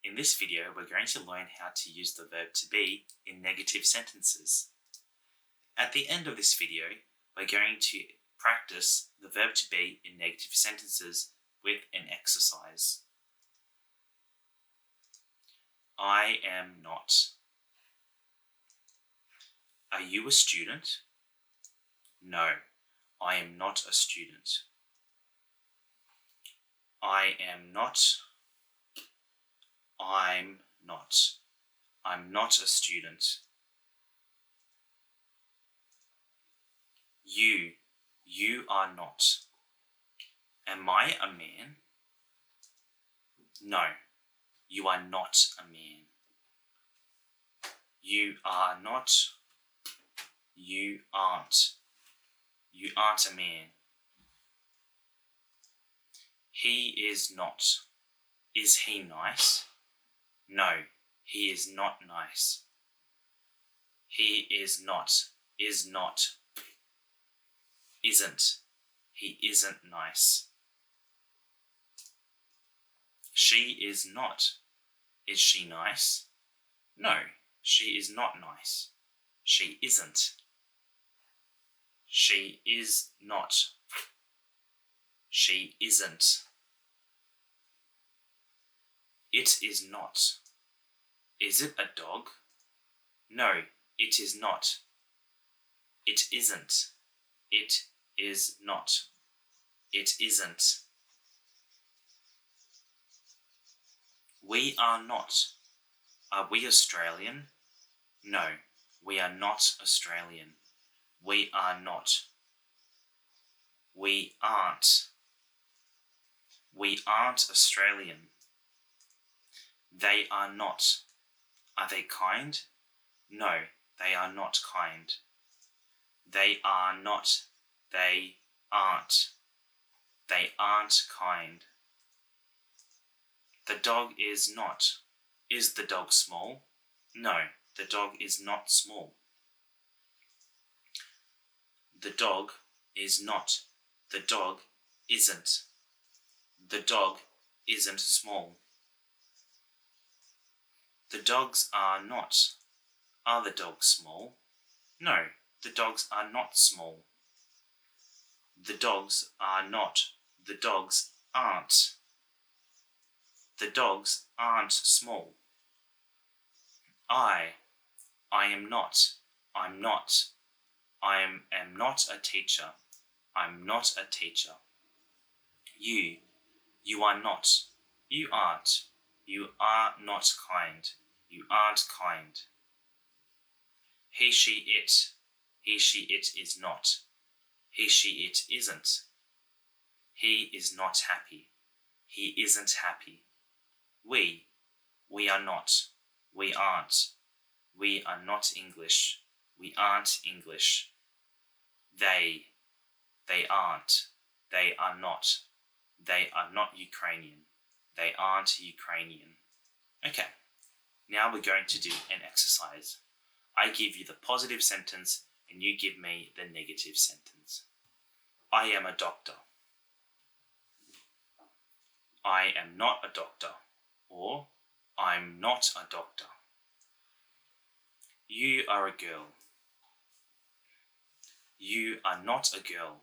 In this video, we're going to learn how to use the verb to be in negative sentences. At the end of this video, we're going to practice the verb to be in negative sentences with an exercise. I am not. Are you a student? No, I am not a student. I am not. I'm not. I'm not a student. You are not. Am I a man? No, you are not a man. You are not. You aren't. You aren't a man. He is not. Is he nice? No, he is not nice. He is not. Is not. Isn't. He isn't nice. She is not. Is she nice? No, she is not nice. She isn't. She is not. She isn't. It is not. Is it a dog? No, it is not. It isn't. It is not. It isn't. We are not. Are we Australian? No, we are not Australian. We are not. We aren't. We aren't Australian. They are not. Are they kind? No, they are not kind. They are not. They aren't. They aren't kind. The dog is not. Is the dog small? No, the dog is not small. The dog is not. The dog isn't. The dog isn't small. The dogs are not. Are the dogs small? No, the dogs are not small. The dogs are not. The dogs aren't. The dogs aren't small. I am not. I'm not. I am not a teacher. I'm not a teacher. You are not. You aren't. You are not kind. You aren't kind. He, she, it. He, she, it is not. He, she, it isn't. He is not happy. He isn't happy. We are not. We aren't. We are not English. We aren't English. They aren't. They are not. They are not Ukrainian. They aren't Ukrainian. Okay, now we're going to do an exercise. I give you the positive sentence and you give me the negative sentence. I am a doctor. I am not a doctor. Or, I'm not a doctor. You are a girl. You are not a girl.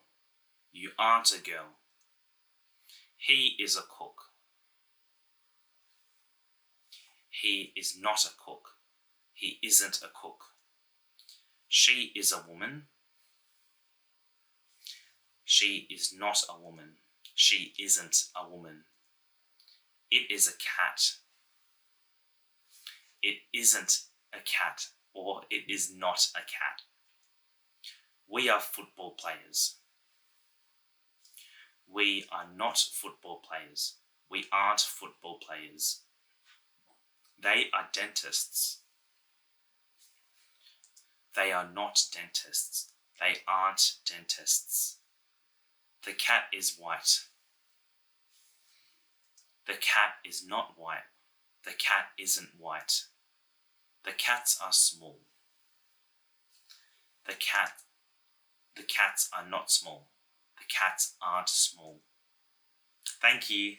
You aren't a girl. He is a cook. He is not a cook. He isn't a cook. She is a woman. She is not a woman. She isn't a woman. It is a cat. It isn't a cat, or it is not a cat. We are football players. We are not football players. We aren't football players. They are dentists. They are not dentists. They aren't dentists. The cat is white. The cat is not white. The cat isn't white. The cats are small. The cats are not small. The cats aren't small. Thank you.